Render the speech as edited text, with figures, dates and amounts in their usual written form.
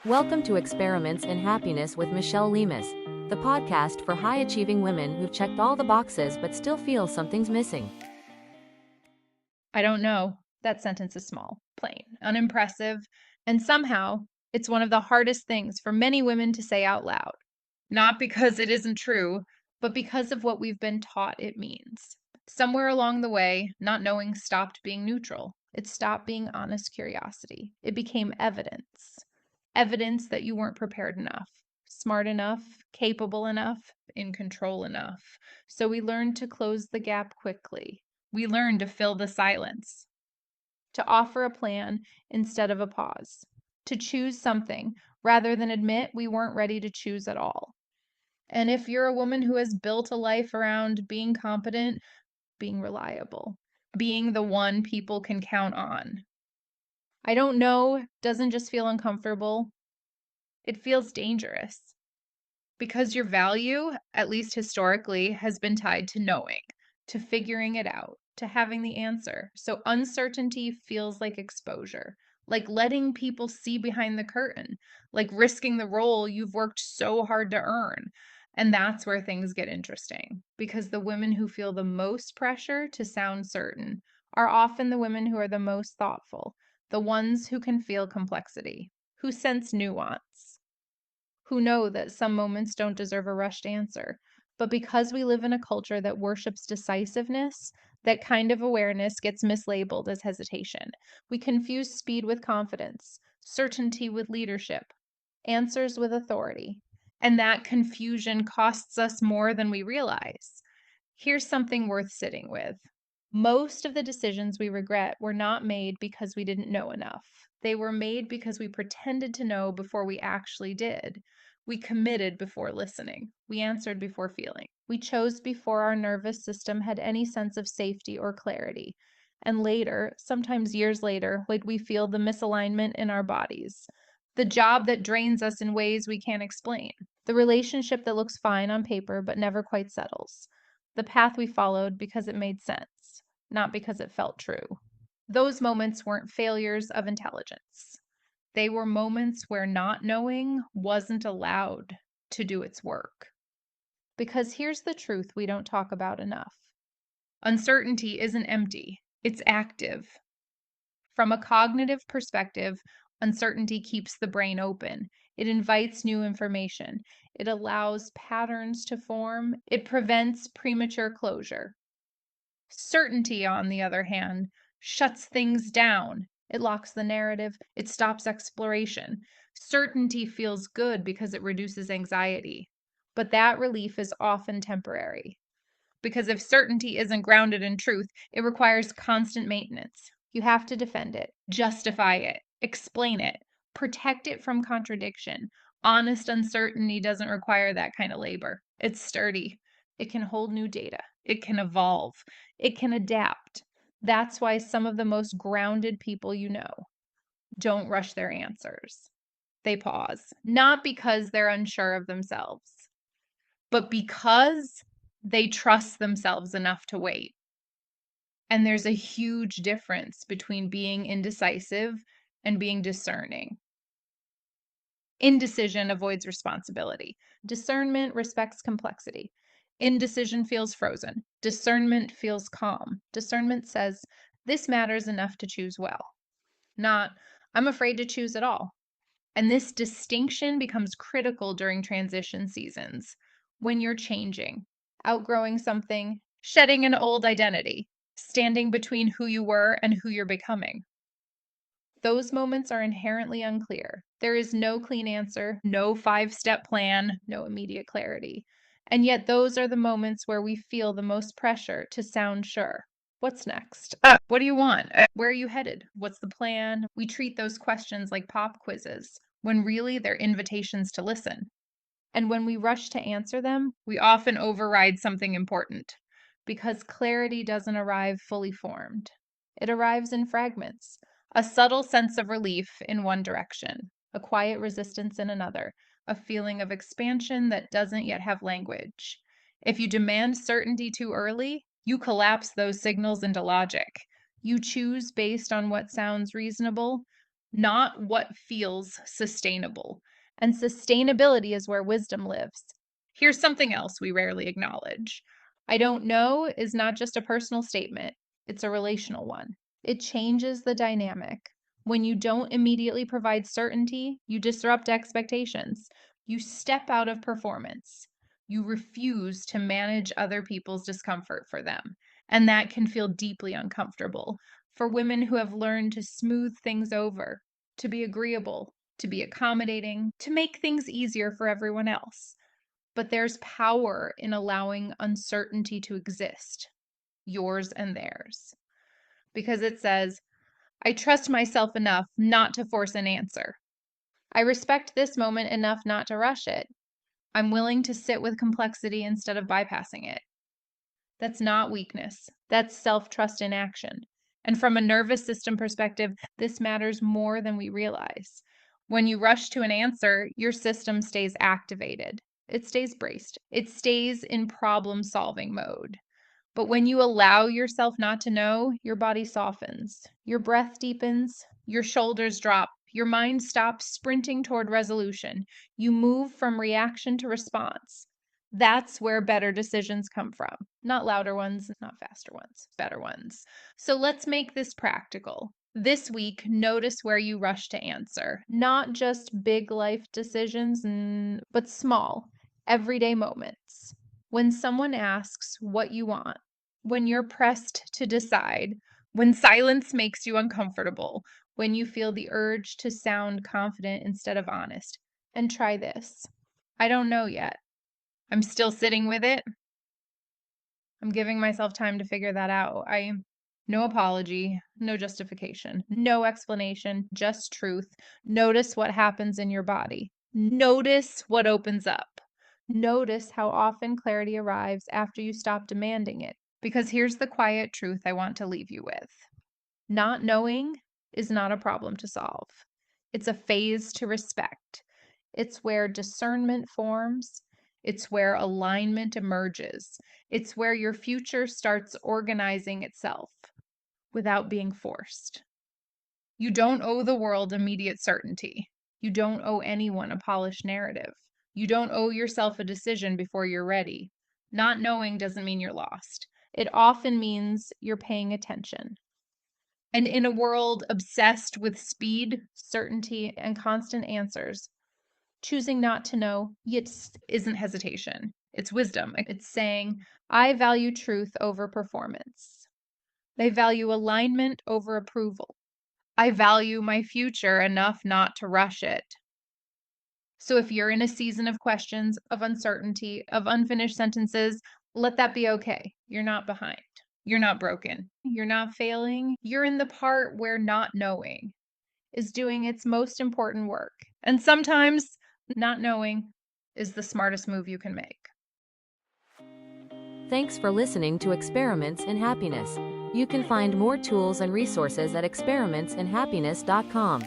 Welcome to Experiments in Happiness with Michelle Lemus, the podcast for high achieving women who've checked all the boxes but still feel something's missing. I don't know. That sentence is small, plain, unimpressive, and somehow it's one of the hardest things for many women to say out loud. Not because it isn't true, but because of what we've been taught it means. Somewhere along the way, not knowing stopped being neutral. It stopped being honest curiosity. It became evidence. Evidence that you weren't prepared enough, smart enough, capable enough, in control enough. So we learned to close the gap quickly. We learned to fill the silence, to offer a plan instead of a pause, to choose something rather than admit we weren't ready to choose at all. And if you're a woman who has built a life around being competent, being reliable, being the one people can count on, I don't know doesn't just feel uncomfortable, it feels dangerous because your value, at least historically, has been tied to knowing, to figuring it out, to having the answer. So uncertainty feels like exposure, like letting people see behind the curtain, like risking the role you've worked so hard to earn. And that's where things get interesting because the women who feel the most pressure to sound certain are often the women who are the most thoughtful, the ones who can feel complexity, who sense nuance, who know that some moments don't deserve a rushed answer. But because we live in a culture that worships decisiveness, that kind of awareness gets mislabeled as hesitation. We confuse speed with confidence, certainty with leadership, answers with authority. And that confusion costs us more than we realize. Here's something worth sitting with. Most of the decisions we regret were not made because we didn't know enough. They were made because we pretended to know before we actually did. We committed before listening. We answered before feeling. We chose before our nervous system had any sense of safety or clarity. And later, sometimes years later, would we feel the misalignment in our bodies, the job that drains us in ways we can't explain, the relationship that looks fine on paper but never quite settles, the path we followed because it made sense, not because it felt true. Those moments weren't failures of intelligence. They were moments where not knowing wasn't allowed to do its work. Because here's the truth we don't talk about enough: uncertainty isn't empty, it's active. From a cognitive perspective, uncertainty keeps the brain open. It invites new information. It allows patterns to form. It prevents premature closure. Certainty, on the other hand, shuts things down. It locks the narrative. It stops exploration. Certainty feels good because it reduces anxiety, but that relief is often temporary. Because if certainty isn't grounded in truth, it requires constant maintenance. You have to defend it, justify it, explain it, protect it from contradiction. Honest uncertainty doesn't require that kind of labor. It's sturdy. It can hold new data. It can evolve. It can adapt. That's why some of the most grounded people you know don't rush their answers. They pause, not because they're unsure of themselves, but because they trust themselves enough to wait. And there's a huge difference between being indecisive and being discerning. Indecision avoids responsibility. Discernment respects complexity. Indecision feels frozen. Discernment feels calm. Discernment says, this matters enough to choose well, not, I'm afraid to choose at all. And this distinction becomes critical during transition seasons, when you're changing, outgrowing something, shedding an old identity, standing between who you were and who you're becoming. Those moments are inherently unclear. There is no clean answer, no 5-step plan, no immediate clarity. And yet, those are the moments where we feel the most pressure to sound sure. What's next? What do you want? Where are you headed? What's the plan? We treat those questions like pop quizzes, when really they're invitations to listen. And when we rush to answer them, we often override something important, because clarity doesn't arrive fully formed. It arrives in fragments, a subtle sense of relief in one direction, a quiet resistance in another, a feeling of expansion that doesn't yet have language. If you demand certainty too early, you collapse those signals into logic. You choose based on what sounds reasonable, not what feels sustainable. And sustainability is where wisdom lives. Here's something else we rarely acknowledge. I don't know is not just a personal statement, it's a relational one. It changes the dynamic. When you don't immediately provide certainty, you disrupt expectations. You step out of performance. You refuse to manage other people's discomfort for them. And that can feel deeply uncomfortable for women who have learned to smooth things over, to be agreeable, to be accommodating, to make things easier for everyone else. But there's power in allowing uncertainty to exist, yours and theirs. Because it says, I trust myself enough not to force an answer. I respect this moment enough not to rush it. I'm willing to sit with complexity instead of bypassing it. That's not weakness. That's self-trust in action. And from a nervous system perspective, this matters more than we realize. When you rush to an answer, your system stays activated. It stays braced. It stays in problem-solving mode. But when you allow yourself not to know, your body softens, your breath deepens, your shoulders drop, your mind stops sprinting toward resolution. You move from reaction to response. That's where better decisions come from. Not louder ones, not faster ones, better ones. So let's make this practical. This week, notice where you rush to answer. Not just big life decisions, but small, everyday moments. When someone asks what you want, when you're pressed to decide, when silence makes you uncomfortable, when you feel the urge to sound confident instead of honest. And try this. I don't know yet. I'm still sitting with it. I'm giving myself time to figure that out. No apology, no justification, no explanation, just truth. Notice what happens in your body. Notice what opens up. Notice how often clarity arrives after you stop demanding it. Because here's the quiet truth I want to leave you with. Not knowing is not a problem to solve. It's a phase to respect. It's where discernment forms. It's where alignment emerges. It's where your future starts organizing itself without being forced. You don't owe the world immediate certainty. You don't owe anyone a polished narrative. You don't owe yourself a decision before you're ready. Not knowing doesn't mean you're lost. It often means you're paying attention. And in a world obsessed with speed, certainty, and constant answers, choosing not to know yet isn't hesitation. It's wisdom. It's saying, I value truth over performance. I value alignment over approval. I value my future enough not to rush it. So if you're in a season of questions, of uncertainty, of unfinished sentences, let that be okay. You're not behind. You're not broken. You're not failing. You're in the part where not knowing is doing its most important work. And sometimes not knowing is the smartest move you can make. Thanks for listening to Experiments in Happiness. You can find more tools and resources at experimentsinhappiness.com.